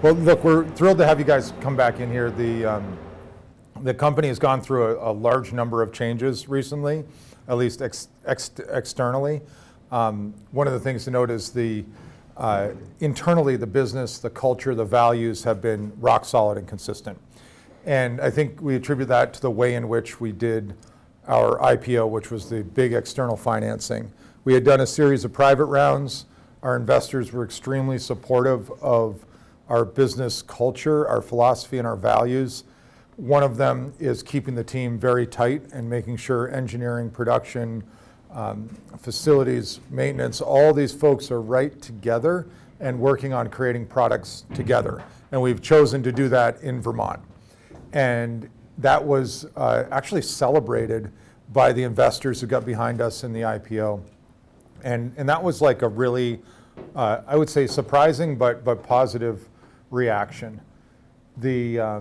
Well, look, we're thrilled to have you guys come back in here. The company has gone through a large number of changes recently, at least externally. One of the things to note is internally the business, the culture, the values have been rock solid and consistent. And I think we attribute that to the way in which we did our IPO, which was the big external financing. We had done a series of private rounds. Our investors were extremely supportive of our business culture, our philosophy, and our values. One of them is keeping the team very tight and making sure engineering, production, facilities, maintenance, all these folks are right together and working on creating products together. And we've chosen to do that in Vermont. And that was actually celebrated by the investors who got behind us in the IPO. And that was like a really, I would say, surprising but positive reaction. There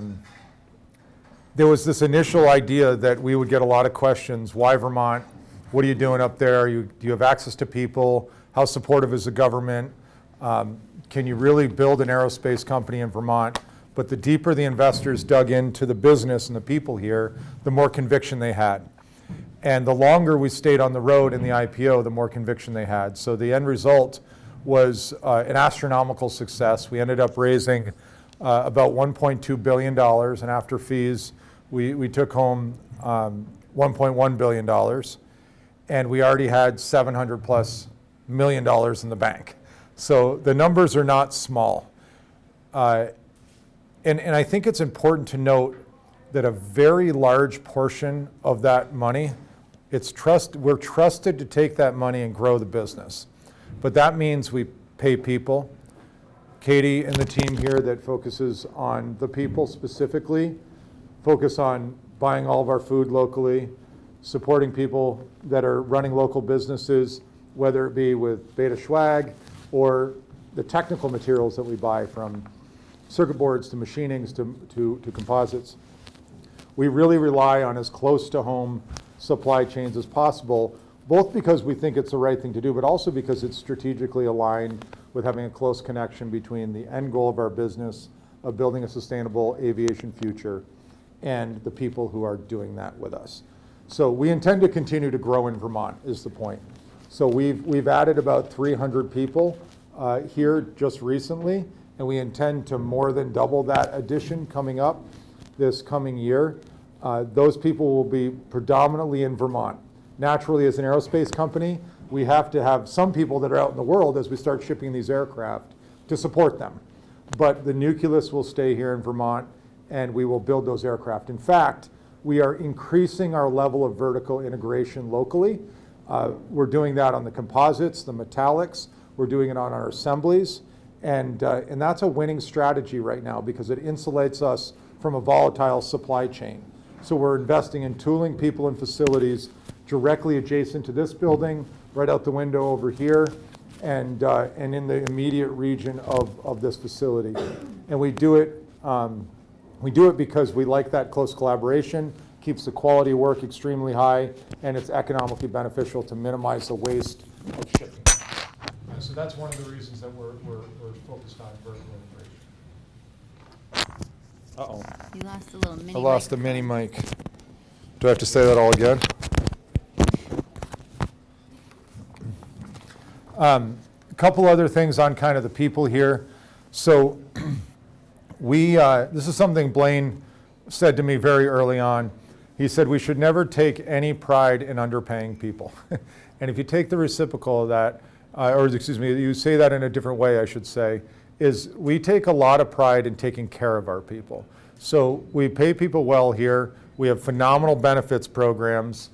was this initial idea that we would get a lot of questions. Why Vermont? What are you doing up there? Do you have access to people? How supportive is the government? Can you really build an aerospace company in Vermont? But the deeper the investors dug into the business and the people here, the more conviction they had. And the longer we stayed on the road in the IPO, the more conviction they had. So the end result was an astronomical success. We ended up raising about $1.2 billion, and after fees, we took home $1.1 billion, and we already had $700+ million in the bank. So the numbers are not small. And I think it's important to note that a very large portion of that money, we're trusted to take that money and grow the business. But that means we pay people. Katie and the team here that focuses on the people specifically, focus on buying all of our food locally, supporting people that are running local businesses, whether it be with Beta Schwag or the technical materials that we buy, from circuit boards to machinings to composites. We really rely on as close to home supply chains as possible, both because we think it's the right thing to do, but also because it's strategically aligned with having a close connection between the end goal of our business of building a sustainable aviation future and the people who are doing that with us. So we intend to continue to grow in Vermont, is the point. So we've added about 300 people here just recently, and we intend to more than double that addition coming up this coming year. Those people will be predominantly in Vermont. Naturally, as an aerospace company, we have to have some people that are out in the world as we start shipping these aircraft to support them. But the nucleus will stay here in Vermont, and we will build those aircraft. In fact, we are increasing our level of vertical integration locally. We're doing that on the composites, the metallics. We're doing it on our assemblies. And that's a winning strategy right now because it insulates us from a volatile supply chain. So we're investing in tooling, people, and facilities directly adjacent to this building, right out the window over here, and in the immediate region of this facility. And we do it because we like that close collaboration, keeps the quality of work extremely high, and it's economically beneficial to minimize the waste of shipping. So that's one of the reasons that we're focused on vertical integration. Uh-oh. You lost a little mini mic. I lost the mini mic. Do I have to say that all again? A couple other things on kind of the people here. So this is something Blaine said to me very early on. He said we should never take any pride in underpaying people. And if you take the reciprocal of that, or excuse me, you say that in a different way, I should say, is we take a lot of pride in taking care of our people. So we pay people well here. We have phenomenal benefits programs.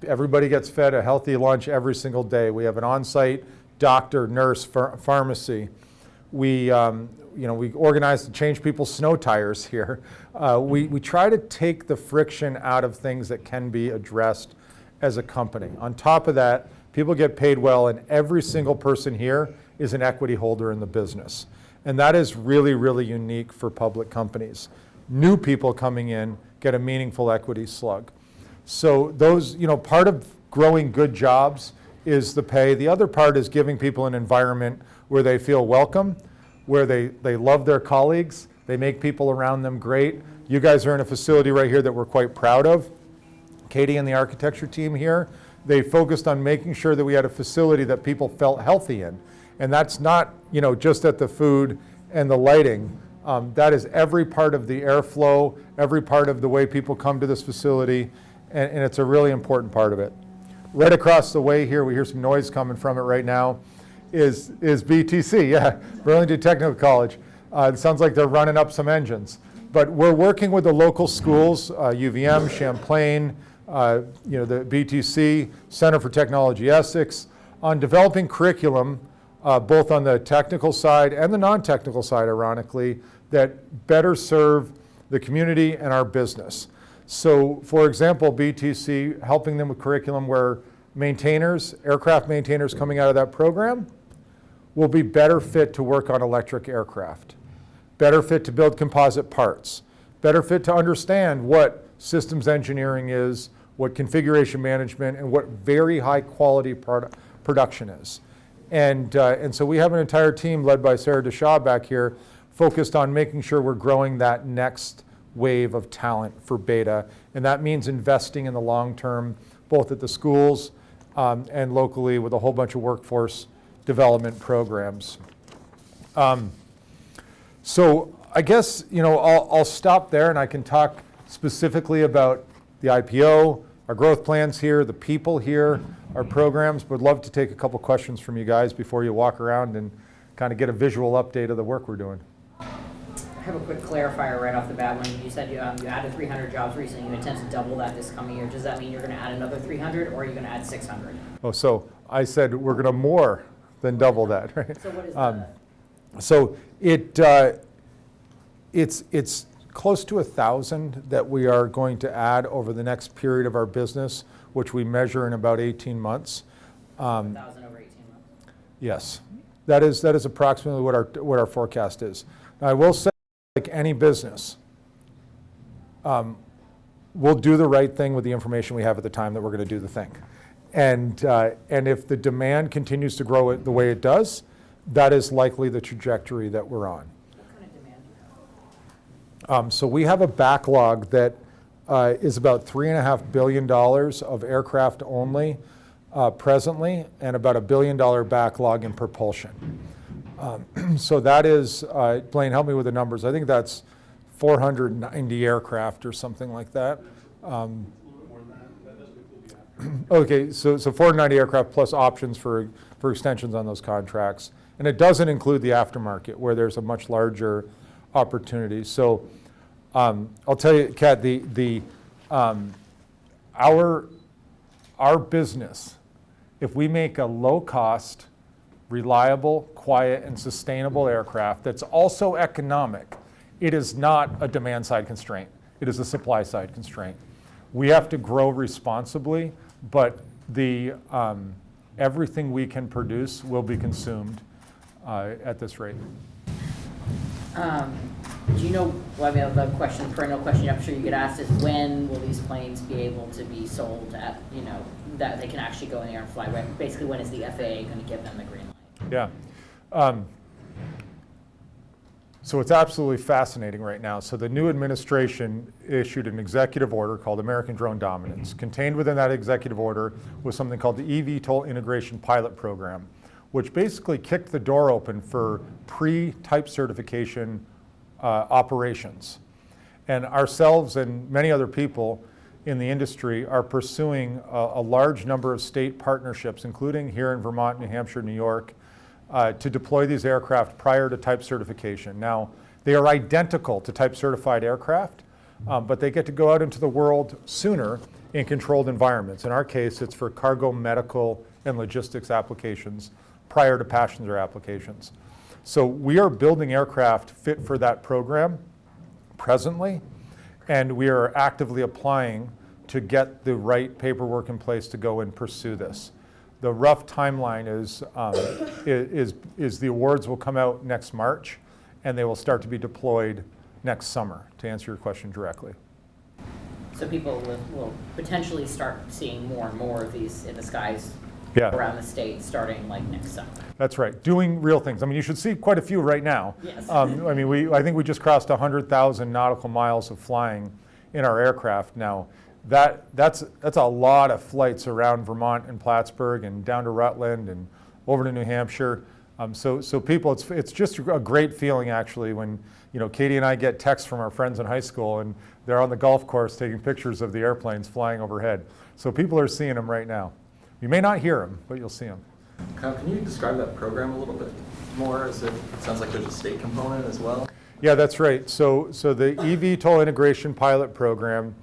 Everybody gets fed a healthy lunch every single day. We have an on-site doctor, nurse, pharmacy. We organize to change people's snow tires here. We try to take the friction out of things that can be addressed as a company. On top of that, people get paid well, and every single person here is an equity holder in the business. And that is really, really unique for public companies. New people coming in get a meaningful equity slug. So those, part of growing good jobs is the pay. The other part is giving people an environment where they feel welcome, where they love their colleagues, they make people around them great. You guys are in a facility right here that we're quite proud of. Katie and the architecture team here, they focused on making sure that we had a facility that people felt healthy in. And that's not, just at the food and the lighting. That is every part of the airflow, every part of the way people come to this facility, and it's a really important part of it. Right across the way here, we hear some noise coming from it right now, is BTC, yeah, Burlington Technical College. It sounds like they're running up some engines. But we're working with the local schools, UVM, Champlain, the BTC, Center for Technology Essex, on developing curriculum, both on the technical side and the non-technical side, ironically, that better serve the community and our business. So, for example, BTC helping them with curriculum where maintainers, aircraft maintainers coming out of that program, will be better fit to work on electric aircraft, better fit to build composite parts, better fit to understand what systems engineering is, what configuration management, and what very high quality production is. And so we have an entire team led by Sarah Deshaw back here focused on making sure we're growing that next wave of talent for Beta. And that means investing in the long term, both at the schools and locally with a whole bunch of workforce development programs. So I guess, I'll stop there and I can talk specifically about the IPO, our growth plans here, the people here, our programs. Would love to take a couple questions from you guys before you walk around and kind of get a visual update of the work we're doing. I have a quick clarifier right off the bat. When you said you added 300 jobs recently, you intend to double that this coming year. Does that mean you're going to add another 300 or are you going to add 600? Oh, so I said we're going to more than double that, right? So what is that? So it's close to 1,000 that we are going to add over the next period of our business, which we measure in about 18 months. 1,000 over 18 months? Yes, that is approximately what our forecast is. Now, I will say, like any business, we'll do the right thing with the information we have at the time that we're going to do the thing. And if the demand continues to grow the way it does, that is likely the trajectory that we're on. What kind of demand do you have? So we have a backlog that is about $3.5 billion of aircraft only presently, and about $1 billion backlog in propulsion. So that is, Blaine, help me with the numbers. I think that's 490 aircraft or something like that. Okay, so 490 aircraft plus options for extensions on those contracts. And it doesn't include the aftermarket, where there's a much larger opportunity. So I'll tell you, Kat, our business, if we make a low-cost, reliable, quiet, and sustainable aircraft that's also economic, it is not a demand-side constraint. It is a supply-side constraint. We have to grow responsibly, but everything we can produce will be consumed at this rate. Do you know, the perennial question I'm sure you get asked is, when will these planes be able to be sold at, that they can actually go in the air and fly? Basically, when is the FAA going to give them the green light? Yeah. So it's absolutely fascinating right now. So the new administration issued an executive order called American Drone Dominance. Contained within that executive order was something called the eVTOL Integration Pilot Program, which basically kicked the door open for pre-type certification operations. And ourselves and many other people in the industry are pursuing a large number of state partnerships, including here in Vermont, New Hampshire, New York, to deploy these aircraft prior to type certification. Now, they are identical to type certified aircraft, but they get to go out into the world sooner in controlled environments. In our case, it's for cargo, medical, and logistics applications prior to passenger applications. So we are building aircraft fit for that program presently, and we are actively applying to get the right paperwork in place to go and pursue this. The rough timeline is the awards will come out next March, and they will start to be deployed next summer, to answer your question directly. So people will potentially start seeing more and more of these in the skies Yeah. around the state starting like next summer. That's right, doing real things. I mean, you should see quite a few right now. Yes. I mean, I think we just crossed 100,000 nautical miles of flying in our aircraft now. That's a lot of flights around Vermont and Plattsburgh and down to Rutland and over to New Hampshire. So people, it's just a great feeling actually when, Katie and I get texts from our friends in high school and they're on the golf course taking pictures of the airplanes flying overhead. So people are seeing them right now. You may not hear them, but you'll see them. Kyle, can you describe that program a little bit more? It sounds like there's a state component as well. Yeah, that's right. So the eVTOL integration pilot program,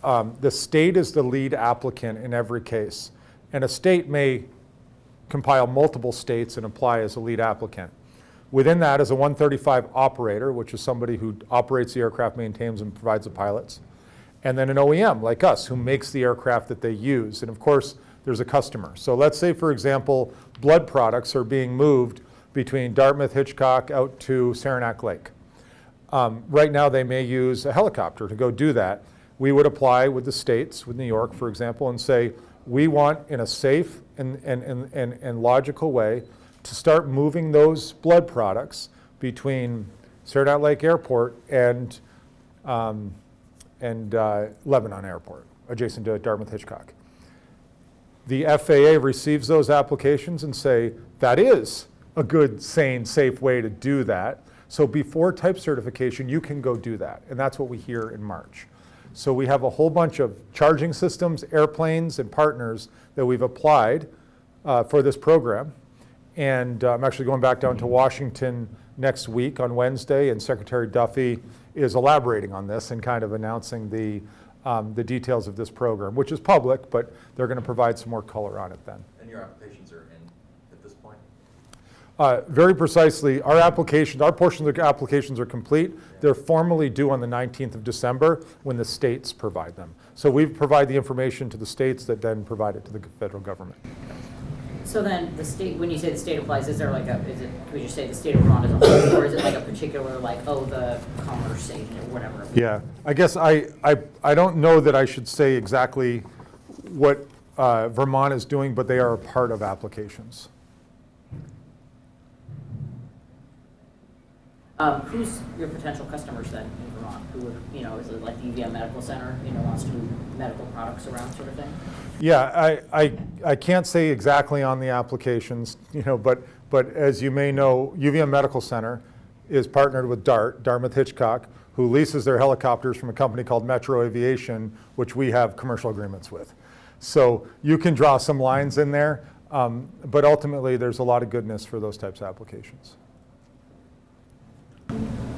the state is the lead applicant in every case. And a state may compile multiple states and apply as a lead applicant. Within that is a 135 operator, which is somebody who operates the aircraft, maintains and provides the pilots. And then an OEM like us who makes the aircraft that they use. And of course, there's a customer. So let's say, for example, blood products are being moved between Dartmouth, Hitchcock out to Saranac Lake. Right now they may use a helicopter to go do that. We would apply with the states, with New York, for example, and say, we want in a safe and logical way to start moving those blood products between Saranac Lake Airport and Lebanon Airport, adjacent to Dartmouth Hitchcock. The FAA receives those applications and say, that is a good, sane, safe way to do that. So before type certification, you can go do that. And that's what we hear in March. So we have a whole bunch of charging systems, airplanes, and partners that we've applied for this program. And I'm actually going back down to Washington next week on Wednesday, and Secretary Duffy is elaborating on this and kind of announcing the details of this program, which is public, but they're going to provide some more color on it then. And your applications are in at this point? Very precisely, our portion of the applications are complete. They're formally due on the 19th of December when the states provide them. So we provide the information to the states that then provide it to the federal government. So then the state, when you say the state applies, is there like can we just say the state of Vermont as a whole, or is it like a particular, like, the Commerce agent or whatever? Yeah, I guess I don't know that I should say exactly what Vermont is doing, but they are a part of applications. Who's your potential customers then in Vermont? Who would, is it like the UVM Medical Center, wants to move medical products around sort of thing? Yeah, I can't say exactly on the applications, but as you may know, UVM Medical Center is partnered with Dartmouth Hitchcock, who leases their helicopters from a company called Metro Aviation, which we have commercial agreements with. So you can draw some lines in there, but ultimately there's a lot of goodness for those types of applications.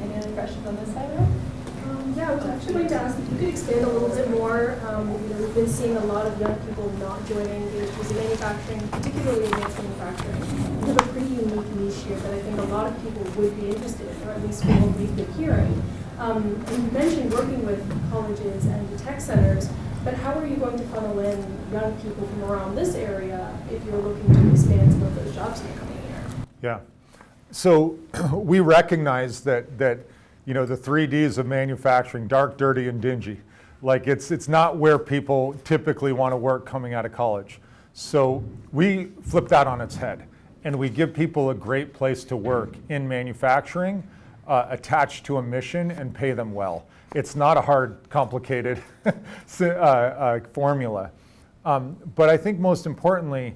Any other questions on this side of it? Yeah, I was actually going to ask if you could expand a little bit more. We've been seeing a lot of young people not joining the industries of manufacturing, particularly advanced manufacturing. We have a pretty unique niche here that I think a lot of people would be interested in, or at least from what we've been hearing. And you mentioned working with colleges and the tech centers, but how are you going to funnel in young people from around this area if you're looking to expand some of those jobs in the coming year? Yeah. So we recognize that the 3 Ds of manufacturing, dark, dirty, and dingy. Like it's not where people typically want to work coming out of college. So we flip that on its head, and we give people a great place to work in manufacturing, attached to a mission, and pay them well. It's not a hard, complicated formula. But I think most importantly,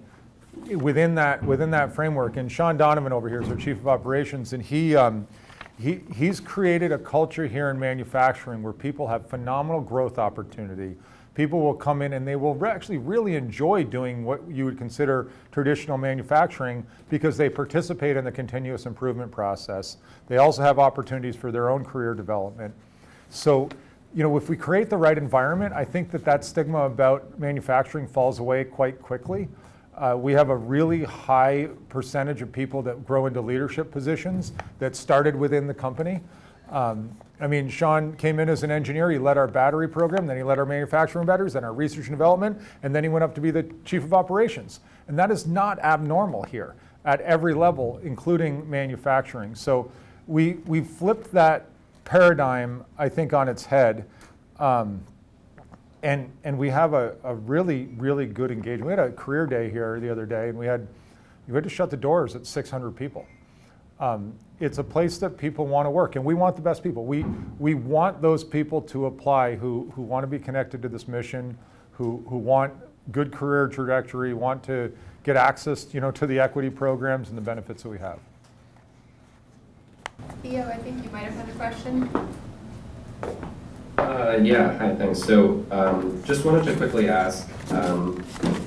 within that framework, and Sean Donovan over here is our Chief of Operations, and he's created a culture here in manufacturing where people have phenomenal growth opportunity. People will come in and they will actually really enjoy doing what you would consider traditional manufacturing because they participate in the continuous improvement process. They also have opportunities for their own career development. So, if we create the right environment, I think that stigma about manufacturing falls away quite quickly. We have a really high percentage of people that grow into leadership positions that started within the company. Sean came in as an engineer. He led our battery program, then he led our manufacturing batteries, then our research and development, and then he went up to be the Chief of Operations. And that is not abnormal here at every level, including manufacturing. So we flipped that paradigm, I think, on its head. And we have a really, really good engagement. We had a career day here the other day, and we had to shut the doors at 600 people. It's a place that people want to work, and we want the best people. We want those people to apply who want to be connected to this mission, who want good career trajectory, want to get access, to the equity programs and the benefits that we have. Theo, I think you might have had a question. Yeah, hi, thanks. So just wanted to quickly ask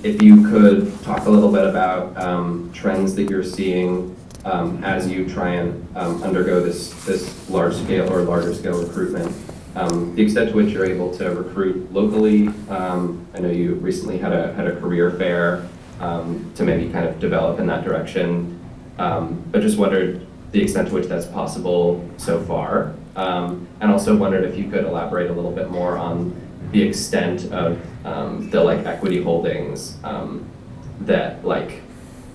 if you could talk a little bit about trends that you're seeing as you try and undergo this large scale or larger scale recruitment. The extent to which you're able to recruit locally. I know you recently had a career fair to maybe kind of develop in that direction, but just wondered the extent to which that's possible so far. And also wondered if you could elaborate a little bit more on the extent of the equity holdings that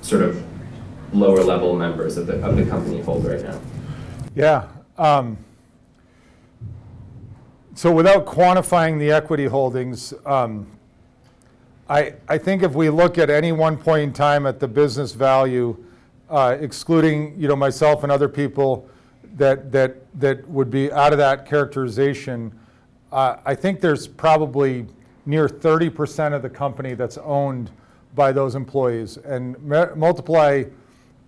sort of lower level members of the company hold right now. Yeah. So without quantifying the equity holdings, I think if we look at any one point in time at the business value, excluding myself and other people that would be out of that characterization, I think there's probably near 30% of the company that's owned by those employees, and multiply,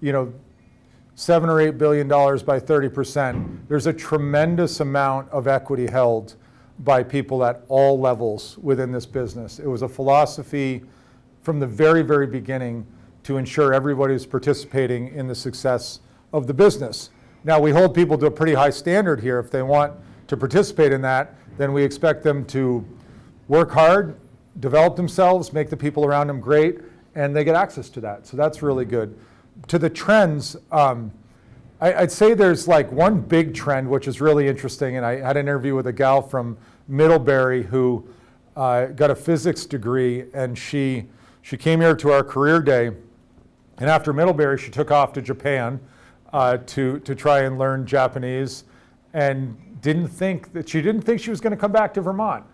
$7 or $8 billion by 30%. There's a tremendous amount of equity held by people at all levels within this business. It was a philosophy from the very, very beginning to ensure everybody is participating in the success of the business. Now, we hold people to a pretty high standard here. If they want to participate in that, then we expect them to work hard, develop themselves, make the people around them great, and they get access to that. So that's really good. To the trends, I'd say there's one big trend, which is really interesting, and I had an interview with a gal from Middlebury who got a physics degree, and she came here to our career day, and after Middlebury, she took off to Japan to try and learn Japanese, and didn't think she was going to come back to Vermont.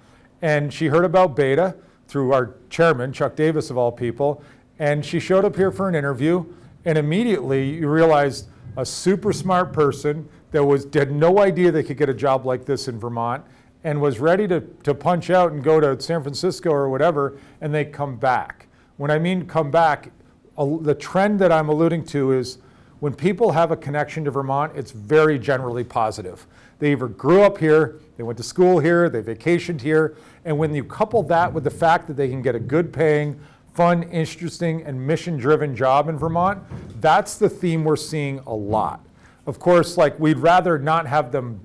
And she heard about Beta through our chairman, Chuck Davis of all people, and she showed up here for an interview, and immediately you realized a super smart person that had no idea they could get a job like this in Vermont, and was ready to punch out and go to San Francisco or whatever, and they come back. When I mean come back, the trend that I'm alluding to is when people have a connection to Vermont, it's very generally positive. They either grew up here, they went to school here, they vacationed here, and when you couple that with the fact that they can get a good paying, fun, interesting, and mission-driven job in Vermont, that's the theme we're seeing a lot. Of course, we'd rather not have them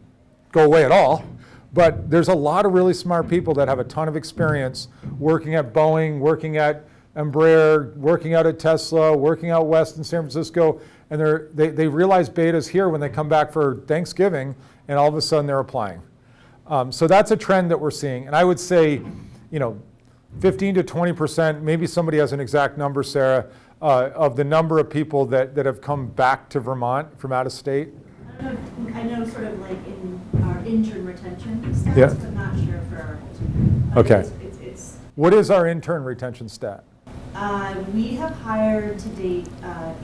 go away at all, but there's a lot of really smart people that have a ton of experience working at Boeing, working at Embraer, working out at Tesla, working out west in San Francisco, and they realize Beta's here when they come back for Thanksgiving, and all of a sudden they're applying. So that's a trend that we're seeing, and I would say, 15 to 20%, maybe somebody has an exact number, Sarah, of the number of people that have come back to Vermont from out of state. I know sort of in our intern retention stats, Yeah. but not sure for our Okay. It's What is our intern retention stat? we have hired to date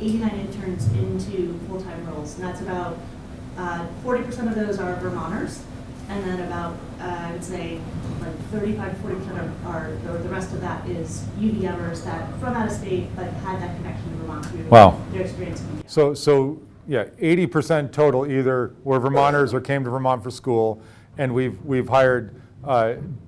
89 interns into full-time roles, and that's about 40% of those are Vermonters, and then about I would say 35 to 40% or the rest of that is UVMers that from out of state but had that connection to Vermont through Wow. their experience. So yeah, 80% total either were Vermonters or came to Vermont for school, and we've hired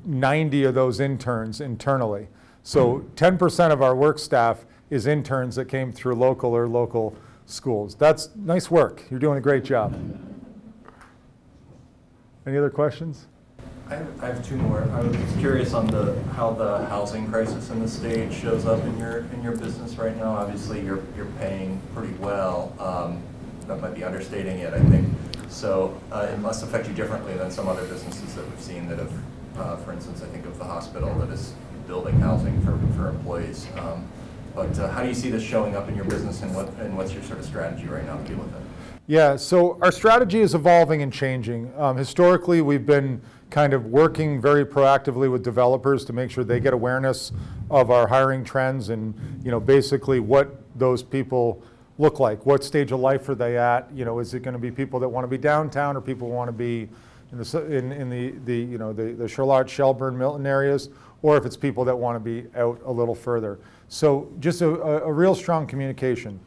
90 of those interns internally. So 10% of our work staff is interns that came through local schools. That's nice work. You're doing a great job. Any other questions? I have two more. I was curious on how the housing crisis in the state shows up in your business right now. Obviously, you're paying pretty well. That might be understating it, I think. So it must affect you differently than some other businesses that we've seen that have, for instance, I think of the hospital that is building housing for employees. But how do you see this showing up in your business, and what's your sort of strategy right now to deal with it? Yeah, so our strategy is evolving and changing. Historically, we've been kind of working very proactively with developers to make sure they get awareness of our hiring trends and, basically what those people look like. What stage of life are they at? Is it going to be people that want to be downtown, or people who want to be in the Charlotte, Shelburne, Milton areas, or if it's people that want to be out a little further. So just a real strong communication.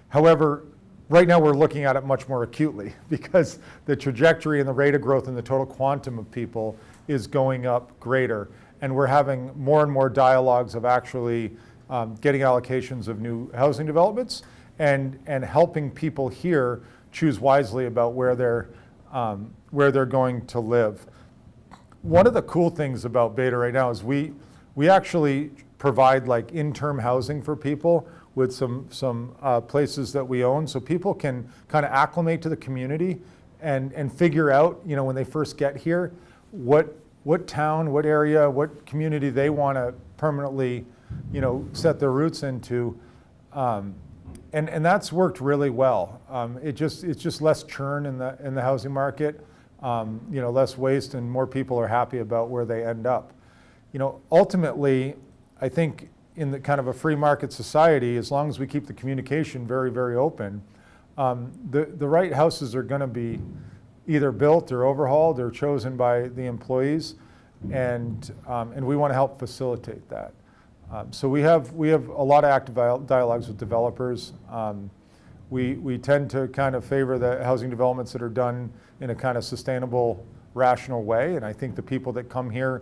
However, right now we're looking at it much more acutely because the trajectory and the rate of growth and the total quantum of people is going up greater. And we're having more and more dialogues of actually getting allocations of new housing developments and helping people here choose wisely about where they're going to live. One of the cool things about Beta right now is we actually provide like in-term housing for people with some places that we own, so people can kind of acclimate to the community and figure out, when they first get here, what town, what area, what community they want to permanently, set their roots into, and that's worked really well. It's just less churn in the housing market, less waste, and more people are happy about where they end up. Ultimately, I think in the kind of a free market society, as long as we keep the communication very, very open, the right houses are going to be either built or overhauled or chosen by the employees, and we want to help facilitate that. So we have a lot of active dialogues with developers. We tend to kind of favor the housing developments that are done in a kind of sustainable, rational way, and I think the people that come here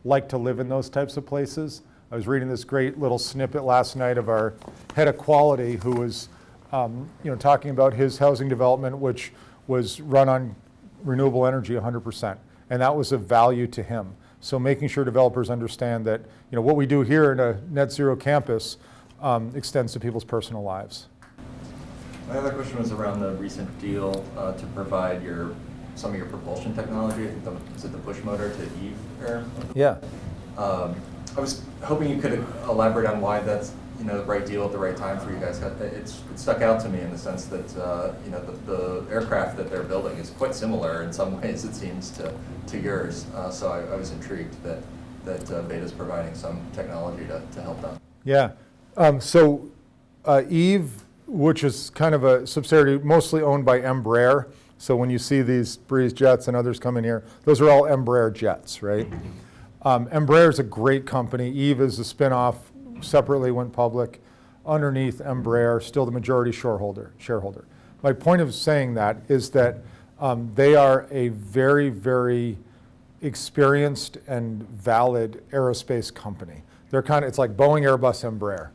like to live in those types of places. I was reading this great little snippet last night of our head of quality who was talking about his housing development, which was run on renewable energy 100%, and that was of value to him. So making sure developers understand that what we do here in a net zero campus extends to people's personal lives. My other question was around the recent deal to provide some of your propulsion technology. I think is it the push motor to Eve Air? Yeah. I was hoping you could elaborate on why that's the right deal at the right time for you guys. It stuck out to me in the sense that the aircraft that they're building is quite similar in some ways, it seems, to yours. So I was intrigued that Beta's providing some technology to help them. Yeah. So Eve, which is kind of a subsidiary mostly owned by Embraer. So when you see these Breeze jets and others come in here, those are all Embraer jets, right? Embraer is a great company. Eve is a spinoff, separately went public, underneath Embraer, still the majority shareholder. My point of saying that is that they are a very, very experienced and valid aerospace company. It's like Boeing, Airbus, Embraer.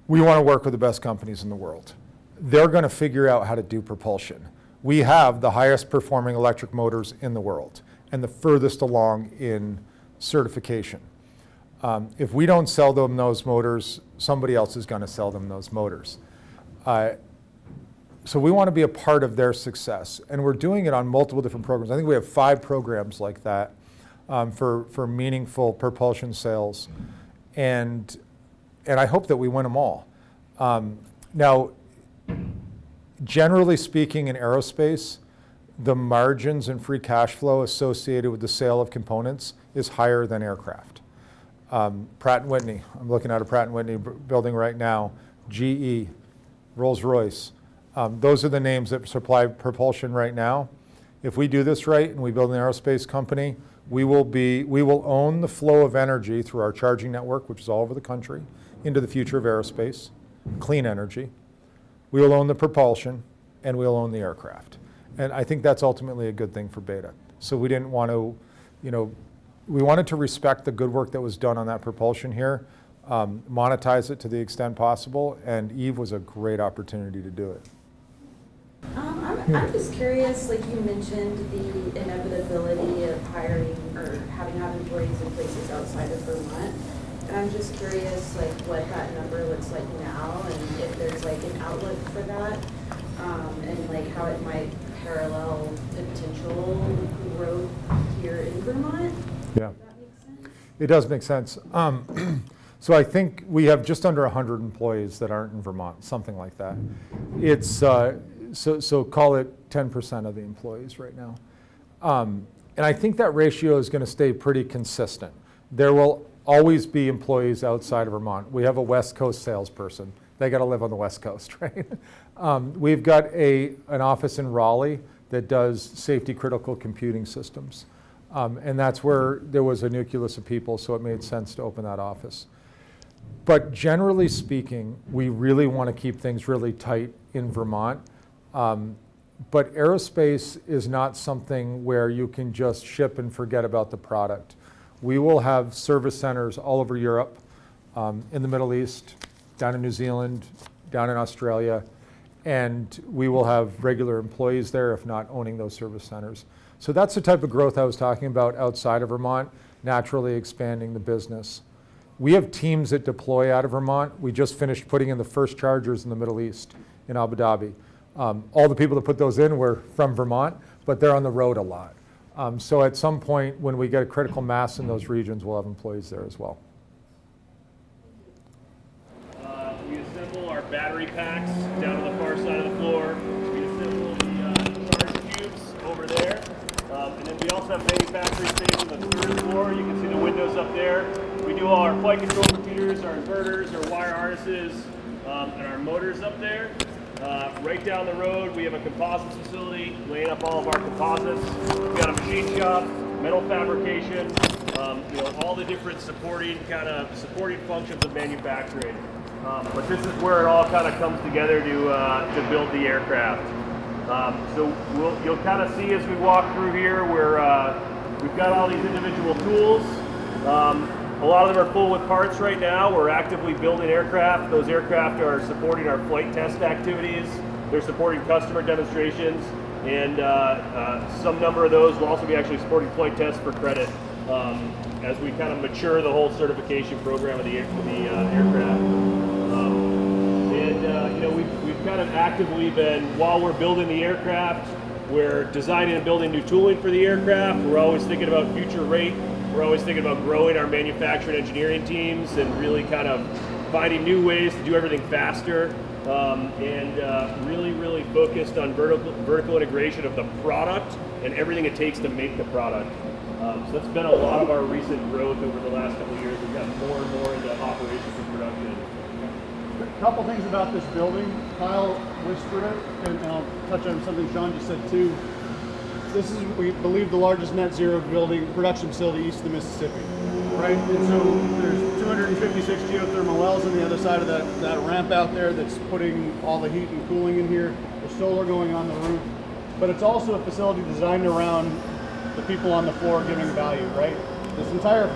We want to work with the best companies in the world. They're going to figure out how to do propulsion. We have the highest performing electric motors in the world and the furthest along in certification. If we don't sell them those motors, somebody else is going to sell them those motors. So we want to be a part of their success, and we're doing it on multiple different programs. I think we have 5 programs like that for meaningful propulsion sales, and I hope that we win them all. Now, generally speaking, in aerospace, the margins and free cash flow associated with the sale of components is higher than aircraft. Pratt & Whitney, I'm looking at a Pratt & Whitney building right now, GE, Rolls-Royce. Those are the names that supply propulsion right now. If we do this right and we build an aerospace company, we will own the flow of energy through our charging network, which is all over the country, into the future of aerospace, clean energy. We will own the propulsion, and we'll own the aircraft. And I think that's ultimately a good thing for Beta. So we didn't want to, we wanted to respect the good work that was done on that propulsion here, monetize it to the extent possible, and Eve was a great opportunity to do it. I'm just curious, like you mentioned, the inevitability of hiring or having employees in places outside of Vermont. And I'm just curious, like, what that number looks like now, and if there's like an outlook for that, and like how it might parallel the potential growth here in Vermont. Yeah, Does that make sense? it does make sense. So I think we have just under 100 employees that aren't in Vermont, something like that. It's so call it 10% of the employees right now. And I think that ratio is going to stay pretty consistent. There will always be employees outside of Vermont. We have a West Coast salesperson. They got to live on the West Coast, right? We've got an office in Raleigh that does safety critical computing systems. And that's where there was a nucleus of people, so it made sense to open that office. But generally speaking, we really want to keep things really tight in Vermont. But aerospace is not something where you can just ship and forget about the product. We will have service centers all over Europe, in the Middle East, down in New Zealand, down in Australia, and we will have regular employees there, if not owning those service centers. So that's the type of growth I was talking about outside of Vermont, naturally expanding the business. We have teams that deploy out of Vermont. We just finished putting in the first chargers in the Middle East, in Abu Dhabi. All the people that put those in were from Vermont, but they're on the road a lot. So at some point, when we get a critical mass in those regions, we'll have employees there as well. We assemble our battery packs down on the far side of the floor. We assemble the charge cubes over there. And then we also have manufacturing space on the third floor. You can see the windows up there. We do all our flight control computers, our inverters, our wire harnesses, and our motors up there. Right down the road, we have a composites facility, laying up all of our composites. We've got a machine shop, metal fabrication, all the different supporting functions of manufacturing. But this is where it all kind of comes together to build the aircraft. So you'll kind of see as we walk through here, we've got all these individual tools. A lot of them are full with parts right now. We're actively building aircraft. Those aircraft are supporting our flight test activities. They're supporting customer demonstrations, and some number of those will also be actually supporting flight tests for credit as we kind of mature the whole certification program of the aircraft. We've kind of actively been, while we're building the aircraft, we're designing and building new tooling for the aircraft. We're always thinking about future rate. We're always thinking about growing our manufacturing engineering teams and really kind of finding new ways to do everything faster, and really focused on vertical integration of the product and everything it takes to make the product. So that's been a lot of our recent growth over the last couple of years. We've gotten more and more into operations and production. A couple things about this building. Kyle whispered it, and I'll touch on something Sean just said too. This is, we believe, the largest net zero production facility east of the Mississippi, right? And so there's 256 geothermal wells on the other side of that ramp out there that's putting all the heat and cooling in here. There's solar going on the roof, but it's also a facility designed around the people on the floor giving value, right? This entire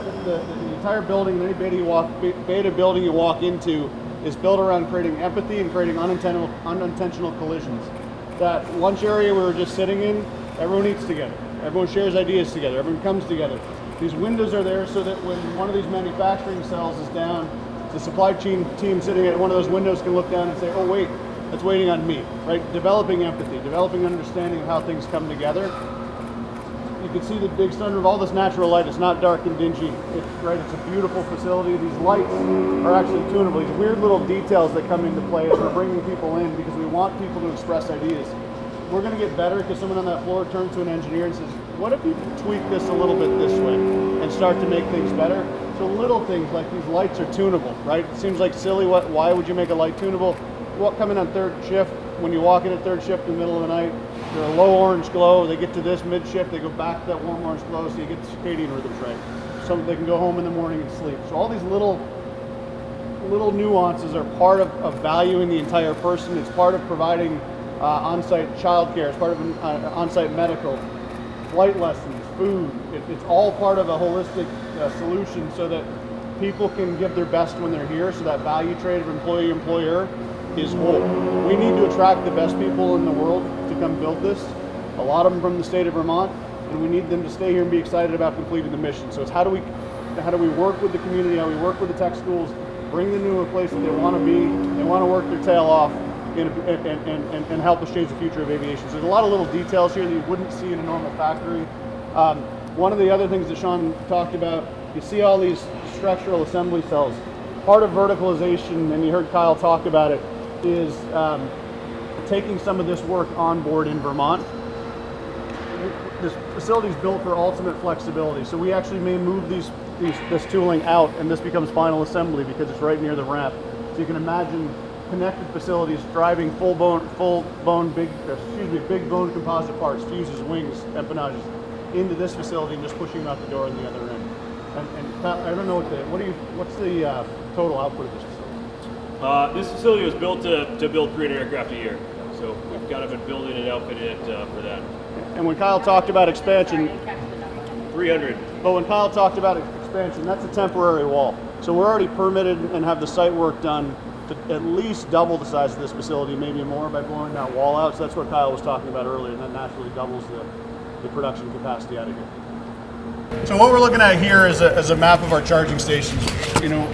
building, any beta building you walk into, is built around creating empathy and creating unintentional collisions. That lunch area we were just sitting in, everyone eats together. Everyone shares ideas together. Everyone comes together. These windows are there so that when one of these manufacturing cells is down, the supply chain team sitting at one of those windows can look down and say, oh wait, that's waiting on me, right? Developing empathy, developing understanding of how things come together. You can see the big sunroof, all this natural light. It's not dark and dingy. It's a beautiful facility. These lights are actually tunable. These weird little details that come into play as we're bringing people in because we want people to express ideas. We're going to get better because someone on that floor turns to an engineer and says, what if you tweak this a little bit this way and start to make things better? So little things like these lights are tunable, right? It seems like silly. Why would you make a light tunable? Come in on third shift. When you walk in at third shift in the middle of the night, they're a low orange glow. They get to this mid shift, they go back to that warm orange glow, so you get the circadian rhythms right. So they can go home in the morning and sleep. So all these little nuances are part of valuing the entire person. It's part of providing on-site childcare. It's part of on-site medical, flight lessons, food. It's all part of a holistic solution so that people can give their best when they're here. So that value trade of employee-employer is whole. We need to attract the best people in the world to come build this. A lot of them from the state of Vermont, and we need them to stay here and be excited about completing the mission. So it's how do we work with the community, how we work with the tech schools, bring them to a place that they want to be, they want to work their tail off, and help us change the future of aviation. So there's a lot of little details here that you wouldn't see in a normal factory. One of the other things that Sean talked about, you see all these structural assembly cells. Part of verticalization, and you heard Kyle talk about it, is taking some of this work on board in Vermont. This facility is built for ultimate flexibility. So we actually may move this tooling out, and this becomes final assembly because it's right near the ramp. So you can imagine connected facilities driving big bone composite parts, fuses, wings, empennages into this facility and just pushing them out the door on the other end. And I don't know what's the total output of this facility? This facility was built to build 300 aircraft a year. So we've kind of been building and outfitting it for that. And when Kyle talked about expansion, 300. but when Kyle talked about expansion, that's a temporary wall. So we're already permitted and have the site work done to at least double the size of this facility, maybe more, by blowing that wall out. So that's what Kyle was talking about earlier, and that naturally doubles the production capacity out of here. So what we're looking at here is a map of our charging stations. You know,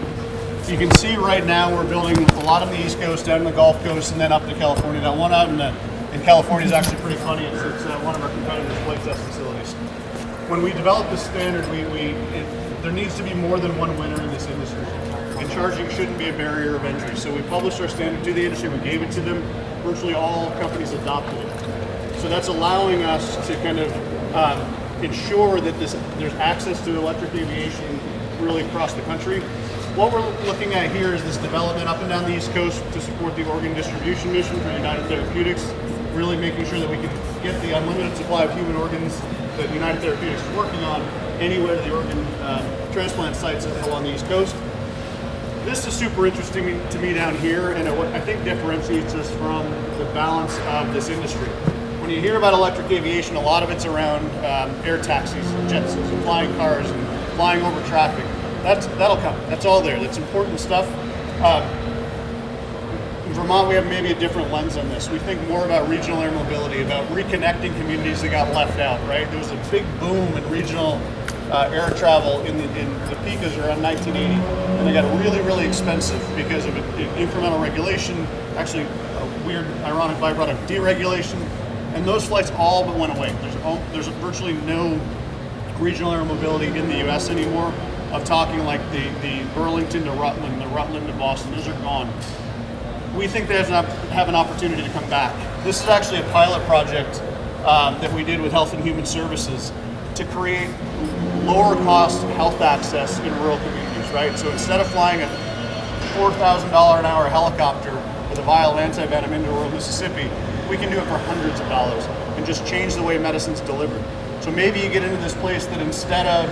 you can see right now we're building a lot on the East Coast, down the Gulf Coast, and then up to California. That one out in California is actually pretty funny. It's one of our competitors' flight test facilities. When we developed this standard, there needs to be more than one winner in this industry, and charging shouldn't be a barrier of entry. So we published our standard to the industry, we gave it to them, virtually all companies adopted it. So that's allowing us to kind of ensure that there's access to electric aviation really across the country. What we're looking at here is this development up and down the East Coast to support the organ distribution mission for United Therapeutics, really making sure that we can get the unlimited supply of human organs that United Therapeutics is working on anywhere to the organ transplant sites along the East Coast. This is super interesting to me down here, and what I think differentiates us from the balance of this industry. When you hear about electric aviation, a lot of it's around air taxis, jets, and flying cars, and flying over traffic. That'll come. That's all there. That's important stuff. In Vermont, we have maybe a different lens on this. We think more about regional air mobility, about reconnecting communities that got left out, right? There was a big boom in regional air travel in the peak is around 1980, and they got really, really expensive because of incremental regulation, actually a weird, ironic byproduct, deregulation, and those flights all but went away. There's virtually no regional air mobility in the U.S. anymore. Of talking like the Burlington to Rutland, the Rutland to Boston, those are gone. We think they have an opportunity to come back. This is actually a pilot project that we did with Health and Human Services to create lower cost health access in rural communities, right? So instead of flying a $4,000 an hour helicopter with a vial of antivenom into rural Mississippi, we can do it for hundreds of dollars and just change the way medicine's delivered. So maybe you get into this place that instead of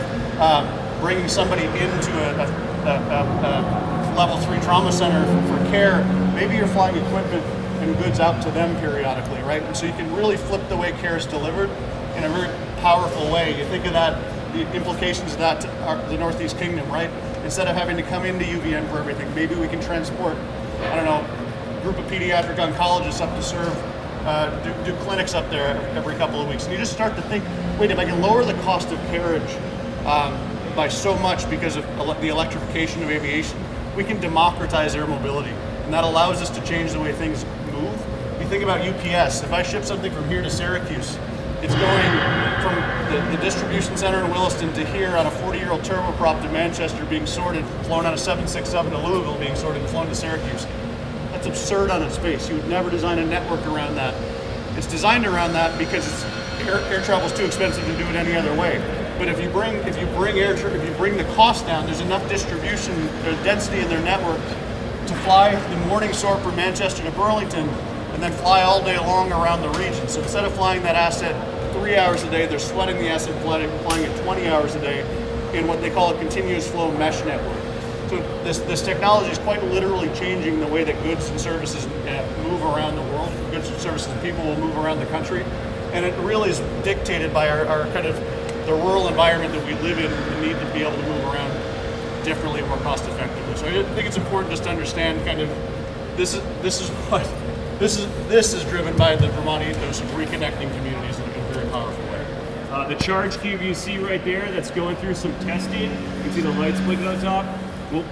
bringing somebody into a level 3 trauma center for care, maybe you're flying equipment and goods out to them periodically, right? And so you can really flip the way care is delivered in a very powerful way. You think of that, the implications of that to the Northeast Kingdom, right? Instead of having to come into UVM for everything, maybe we can transport, I don't know, a group of pediatric oncologists up to serve, do clinics up there every couple of weeks. And you just start to think, wait, if I can lower the cost of carriage by so much because of the electrification of aviation, we can democratize air mobility. And that allows us to change the way things move. You think about UPS, if I ship something from here to Syracuse, it's going from the distribution center in Williston to here on a 40-year-old turboprop to Manchester being sorted, flown on a 767 to Louisville being sorted and flown to Syracuse. That's absurd on its face. You would never design a network around that. It's designed around that because air travel is too expensive to do it any other way. But if you bring the cost down, there's enough distribution or density in their network to fly the morning sort from Manchester to Burlington and then fly all day long around the region. So instead of flying that asset 3 hours a day, they're sweating the asset, flying it 20 hours a day in what they call a continuous flow mesh network. So this technology is quite literally changing the way that goods and services move around the world. Goods and services and people will move around the country. And it really is dictated by our kind of the rural environment that we live in, and need to be able to move around differently, more cost effectively. So I think it's important just to understand kind of this is driven by the Vermont ethos of reconnecting communities in a very powerful way. The charge cube you see right there, that's going through some testing. You can see the lights blinking on top. Well,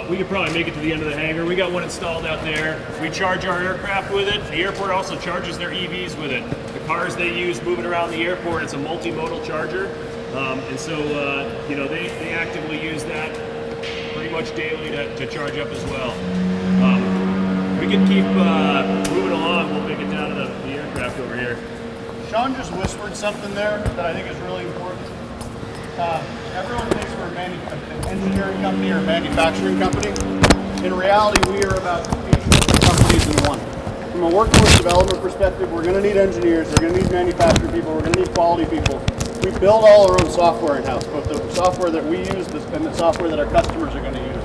we could probably make it to the end of the hangar. We got one installed out there. We charge our aircraft with it. The airport also charges their EVs with it. The cars they use moving around the airport, it's a multimodal charger. And so, they actively use that pretty much daily to charge up as well. We can keep moving along. We'll make it down to the aircraft over here. Sean just whispered something there that I think is really important. Everyone thinks we're an engineering company or a manufacturing company. In reality, we are about 8 companies in one. From a workforce development perspective, we're going to need engineers, we're going to need manufacturing people, we're going to need quality people. We build all our own software in-house, both the software that we use and the software that our customers are going to use.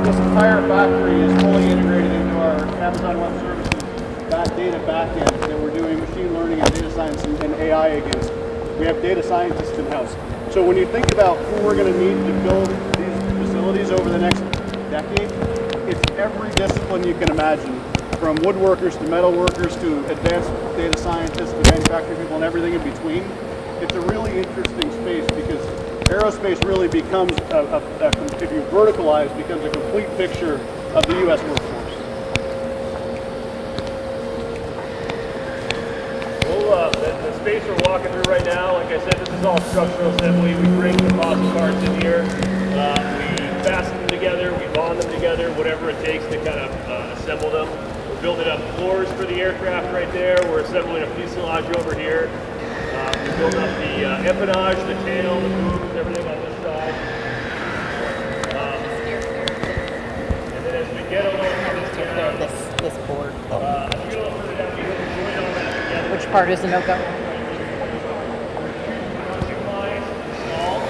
This entire factory is fully integrated into our Amazon Web Services data backend that we're doing machine learning and data science and AI against. We have data scientists in-house. So when you think about who we're going to need to build these facilities over the next decade, it's every discipline you can imagine, from woodworkers to metal workers to advanced data scientists to manufacturing people and everything in between. It's a really interesting space because aerospace really becomes, if you verticalize, becomes a complete picture of the U.S. workforce. Well, the space we're walking through right now, like I said, this is all structural assembly. We bring composite parts in here. We fasten them together, we bond them together, whatever it takes to kind of assemble them. We're building up floors for the aircraft right there. We're assembling a fuselage over here. We're building up the empennage, the tail, the booms, everything on this side. And then as we get a little further down, This board. as we get a little further down, we can join all that together. Which part is Anoka? Production lines installed,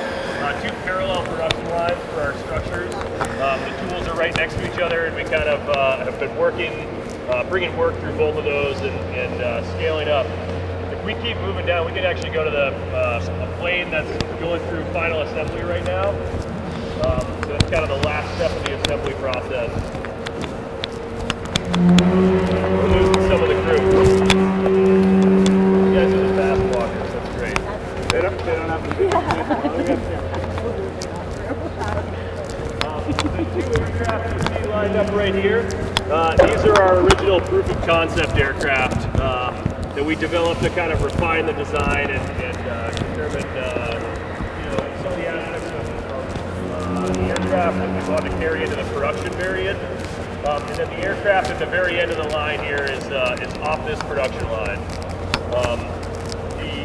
2 parallel production lines for our structures. The tools are right next to each other, and we kind of have been working, bringing work through both of those and scaling up. If we keep moving down, we can actually go to a plane that's going through final assembly right now. So that's kind of the last step of the assembly process. We're losing some of the crew. You guys are the fast walkers, that's great. They don't have to do The 2 aircraft you see lined up right here, these are our original proof of concept aircraft that we developed to kind of refine the design and determine some of the aspects of the aircraft that we want to carry into the production variant. And then the aircraft at the very end of the line here is off this production line.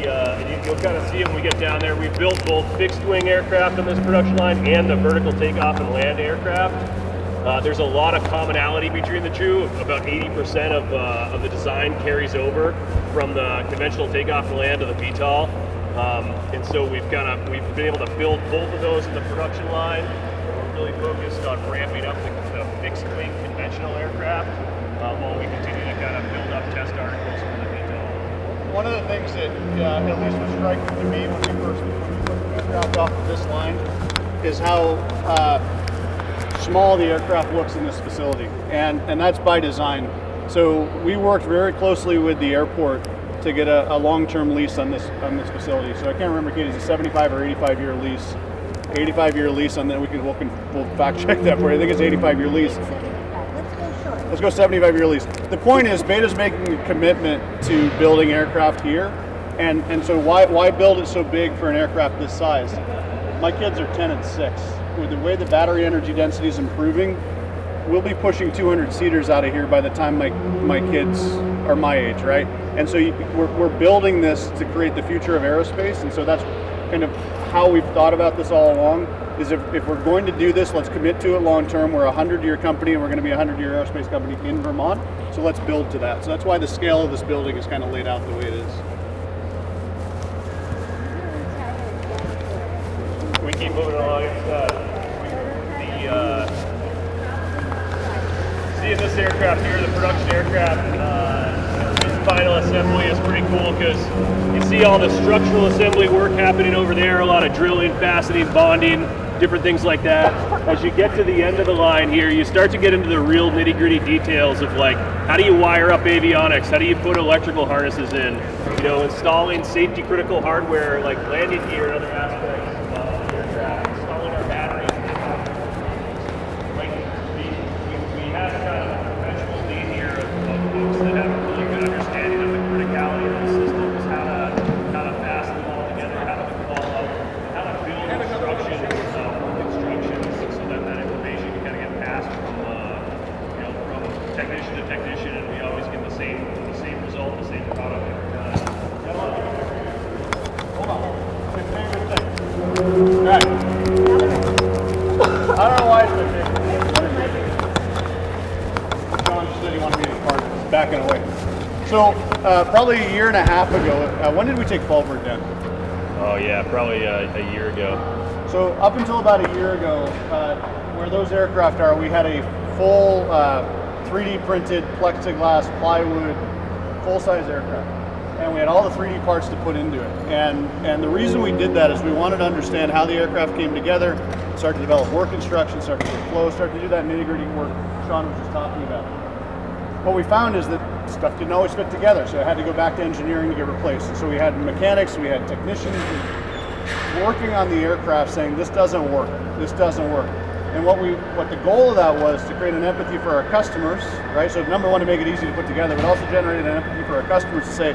And you'll kind of see it when we get down there. We've built both fixed-wing aircraft on this production line and the vertical takeoff and land aircraft. There's a lot of commonality between the two. About 80% of the design carries over from the conventional takeoff and land to the VTOL. And so we've been able to build both of those in the production line. And we're really focused on ramping up the fixed-wing conventional aircraft while we continue to kind of build up test articles for the VTOL. One of the things that at least was striking to me when we first put the aircraft off of this line is how small the aircraft looks in this facility, and that's by design. So we worked very closely with the airport to get a long-term lease on this facility. So I can't remember, Katie, it's a 75 or 85-year lease. 85-year lease on that. We'll fact check that for you. I think it's 85-year lease. Let's go 75-year lease. The point is, Beta's making a commitment to building aircraft here, and so why build it so big for an aircraft this size? My kids are 10 and 6. With the way the battery energy density is improving, we'll be pushing 200 seaters out of here by the time my kids are my age, right? And so we're building this to create the future of aerospace, and so that's kind of how we've thought about this all along. Is if we're going to do this, let's commit to it long term. We're a 100-year company, and we're going to be a 100-year aerospace company in Vermont. So let's build to that. So that's why the scale of this building is kind of laid out the way it is. We keep moving along. Seeing this aircraft here, the production aircraft, this final assembly is pretty cool because you see all the structural assembly work happening over there, a lot of drilling, fastening, bonding, different things like that. As you get to the end of the line here, you start to get into the real nitty-gritty details of like, how do you wire up avionics? How do you put electrical harnesses in? Installing safety critical hardware like landing gear and other aspects of the aircraft, installing our batteries. Like, we have kind of a professional lead here of folks that have a really good understanding of the criticality of the systems, how to fasten them all together, how to call out, how to build instructions so that information can kind of get passed from technician to technician, and we always get the same result, the same product every time. So probably a year and a half ago, when did we take Fallbird down? Oh yeah, probably a year ago. So up until about a year ago, where those aircraft are, we had a full 3D printed plexiglass plywood full-size aircraft. And we had all the 3D parts to put into it. And the reason we did that is we wanted to understand how the aircraft came together, start to develop work instructions, start to get flow, start to do that nitty-gritty work Sean was just talking about. What we found is that stuff didn't always fit together, so it had to go back to engineering to get replaced. And so we had mechanics, we had technicians working on the aircraft saying, this doesn't work, this doesn't work. And what the goal of that was to create an empathy for our customers, right? So number one, to make it easy to put together, but also generate an empathy for our customers to say,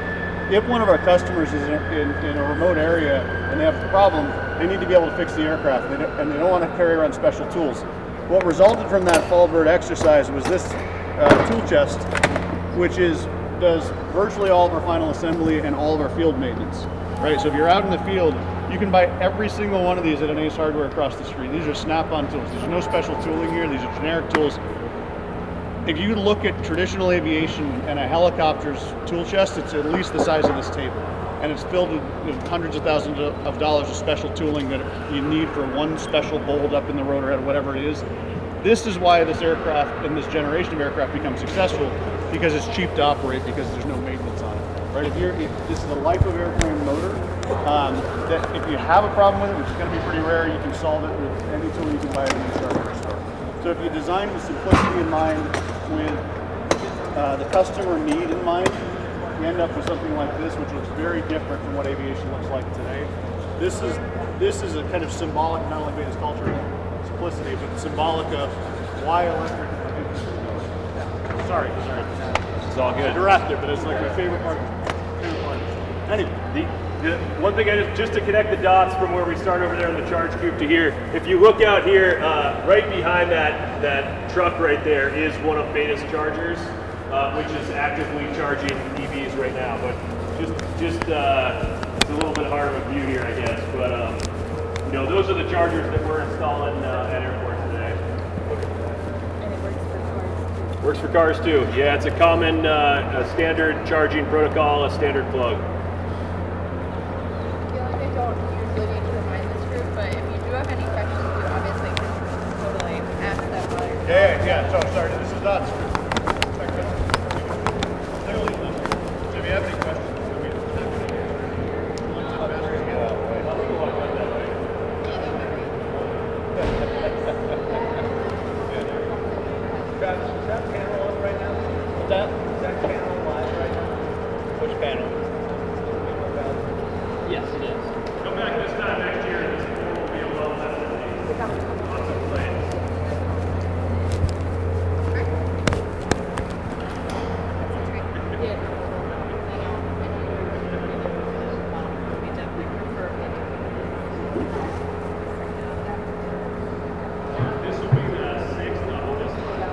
if one of our customers is in a remote area and they have a problem, they need to be able to fix the aircraft, and they don't want to carry around special tools. What resulted from that Fallbird exercise was this tool chest, which does virtually all of our final assembly and all of our field maintenance, right? So if you're out in the field, you can buy every single one of these at an Ace Hardware across the street. These are snap-on tools. There's no special tooling here. These are generic tools. If you look at traditional aviation and a helicopter's tool chest, it's at least the size of this table. And it's filled with hundreds of thousands of dollars of special tooling that you need for one special bolt up in the rotor head, whatever it is. This is why this aircraft and this generation of aircraft becomes successful, because it's cheap to operate, because there's no maintenance on it. Right? If this is a life of airframe motor, that if you have a problem with it, which is going to be pretty rare, you can solve it with any tool you can buy at any hardware store. So if you design with simplicity in mind, with the customer need in mind, we end up with something like this, which looks very different from what aviation looks like today. This is a kind of symbolic, not only Beta's culture, simplicity, but symbolic of why electric. Sorry. It's all good. Director, but it's like my favorite part. Anyway, The one thing just to connect the dots from where we start over there in the charge coop to here, if you look out here, right behind that truck right there is one of Beta's chargers, which is actively charging EVs right now. But just it's a little bit hard of a view here, I guess. But those are the chargers that we're installing at airports today. And it works for cars. Works for cars too. Yeah, it's a common standard charging protocol, a standard plug. I feel like I don't usually need to remind this group, but if you do have any questions, you obviously can totally ask them while you're yeah. So sorry, this is not clearly listed. So if you have any questions, Is that panel on right now? What's that? Is that panel live right now? Which panel? Yes, it is. Come back this time next year, and this floor will be a well-tested lots of planes. This will be the sixth of this month.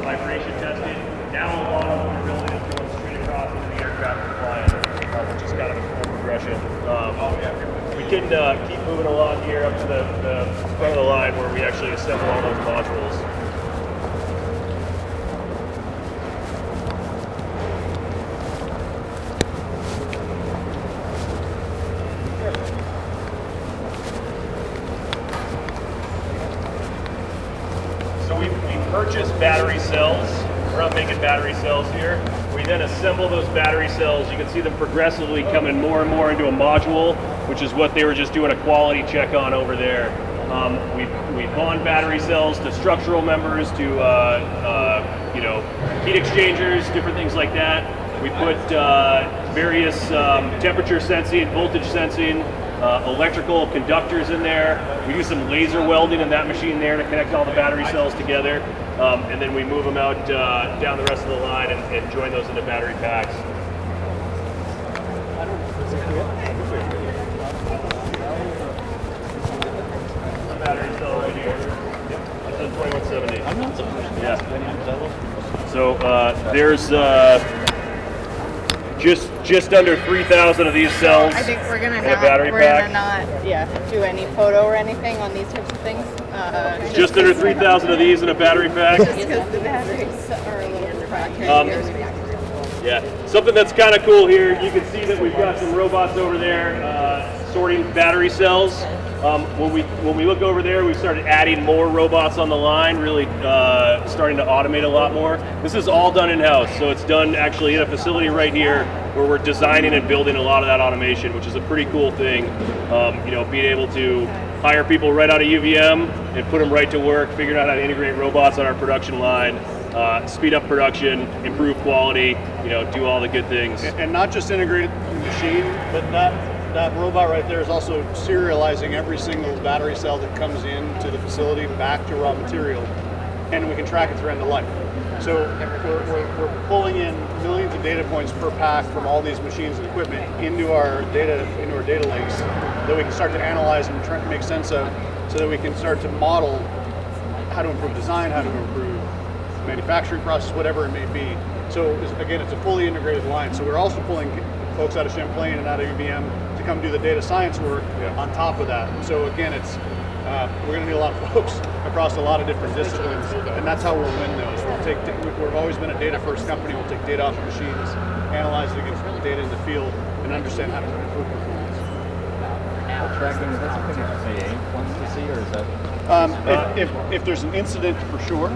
Vibration testing. Now a lot of what we're building is going straight across into the aircraft compliance, which is kind of a cool progression. We can keep moving along here up to the front of the line where we actually assemble all those modules. So we've purchase battery cells. We're not making battery cells here. We then assemble those battery cells. You can see them progressively coming more and more into a module, which is what they were just doing a quality check on over there. We bond battery cells to structural members, to heat exchangers, different things like that. We put various temperature sensing, voltage sensing, electrical conductors in there. We do some laser welding in that machine there to connect all the battery cells together. And then we move them out down the rest of the line and join those into battery packs. Battery cell right here. Yep, that's a 2170. I'm not surprised. Yeah. So there's just under 3,000 of these cells. I think we're gonna in a battery pack. not do any photo or anything on these types of things. Just under 3,000 of these in a battery pack. Just because the batteries are a little cracked. Yeah, something that's kind of cool here, you can see that we've got some robots over there sorting battery cells. When we look over there, we've started adding more robots on the line, really starting to automate a lot more. This is all done in-house, so it's done actually in a facility right here where we're designing and building a lot of that automation, which is a pretty cool thing. Being able to hire people right out of UVM and put them right to work, figuring out how to integrate robots on our production line, speed up production, improve quality, do all the good things. And not just integrate the machine, but that robot right there is also serializing every single battery cell that comes into the facility back to raw material, and we can track it through end of life. So we're pulling in millions of data points per pack from all these machines and equipment into our data lakes that we can start to analyze and try to make sense of, so that we can start to model how to improve design, how to improve manufacturing process, whatever it may be. So again, it's a fully integrated line. So we're also pulling folks out of Champlain and out of UVM to come do the data science work on top of that. So again, we're going to need a lot of folks across a lot of different disciplines, and that's how we'll win those. We've always been a data-first company. We'll take data off the machines, analyze it against data in the field, and understand how to improve performance. Tracking, is that something that FAA wants to see, or is that? If there's an incident, for sure,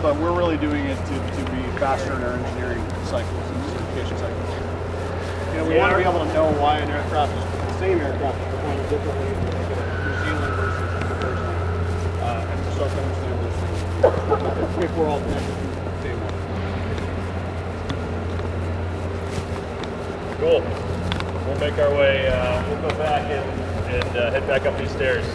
but we're really doing it to be faster in our engineering cycles and certification cycles. We want to be able to know why an aircraft is the same aircraft is performing differently in New Zealand versus Jersey, and to start to understand those things if we're all connected to the same one. Cool. We'll make our way, we'll go back and head back up these stairs.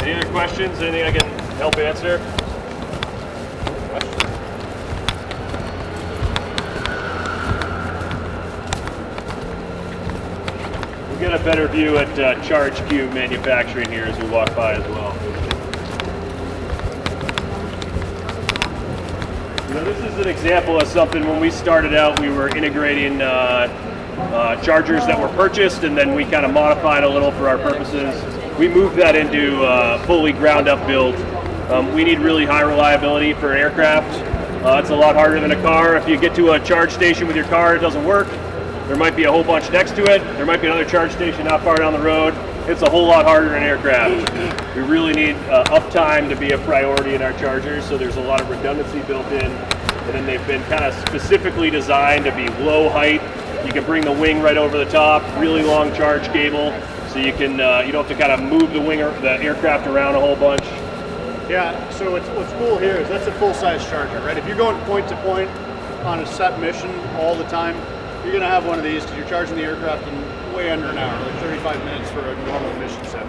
Any other questions? Anything I can help answer? We'll get a better view at Charge Cube Manufacturing here as we walk by as well. This is an example of something. When we started out, we were integrating chargers that were purchased, and then we kind of modified a little for our purposes. We moved that into fully ground up build. We need really high reliability for aircraft. It's a lot harder than a car. If you get to a charge station with your car, it doesn't work. There might be a whole bunch next to it. There might be another charge station not far down the road. It's a whole lot harder in aircraft. We really need uptime to be a priority in our chargers, so there's a lot of redundancy built in. And then they've been kind of specifically designed to be low height. You can bring the wing right over the top, really long charge cable, so you can you don't have to kind of move the aircraft around a whole bunch. Yeah, so what's cool here is that's a full-size charger, right? If you're going point to point on a set mission all the time, you're going to have one of these because you're charging the aircraft in way under an hour, like 35 minutes for a normal mission set.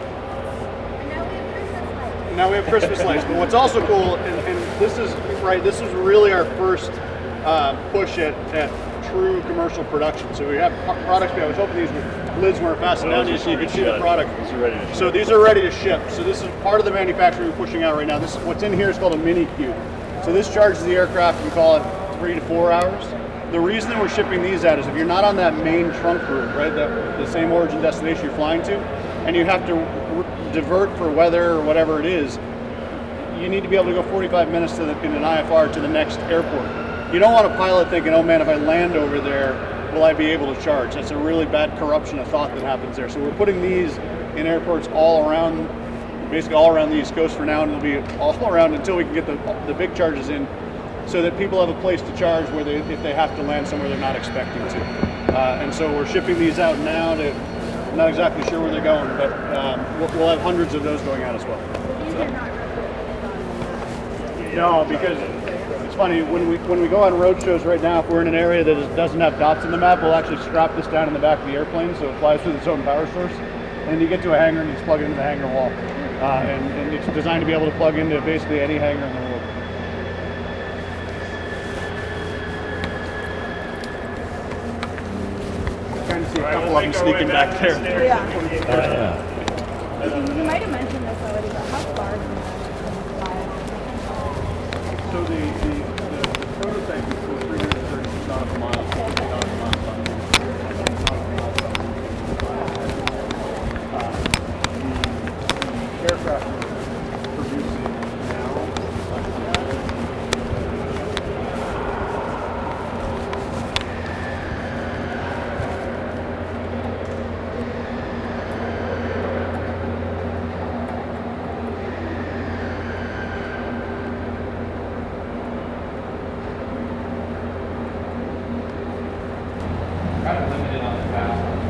And now we have Christmas lights. But what's also cool, and this is really our first push at true commercial production. So we have products. I was hoping these lids weren't fastened down here so you could see the product. So these are ready to ship. So this is part of the manufacturing we're pushing out right now. This what's in here is called a mini cube. So this charges the aircraft, we call it 3 to 4 hours. The reason that we're shipping these out is if you're not on that main trunk route, right, the same origin destination you're flying to, and you have to divert for weather or whatever it is, you need to be able to go 45 minutes in an IFR to the next airport. You don't want a pilot thinking, oh man, if I land over there, will I be able to charge? That's a really bad corruption of thought that happens there. So we're putting these in airports all around, basically all around the East Coast for now, and it'll be all around until we can get the big charges in, so that people have a place to charge where if they have to land somewhere they're not expecting to. And so we're shipping these out now. I'm not exactly sure where they're going, but we'll have hundreds of those going out as well. These are not replicated on. No, because it's funny, when we go on road shows right now, if we're in an area that doesn't have dots on the map, we'll actually strap this down in the back of the airplane so it flies with its own power source. And you get to a hangar and you just plug it into the hangar wall. And it's designed to be able to plug into basically any hangar in the world. Kind of see a couple of them sneaking back there. Yeah. You might have mentioned this already, but how far do you fly? So the prototype is still 336 nautical miles. The aircraft we're producing now. Kind of limited on the fast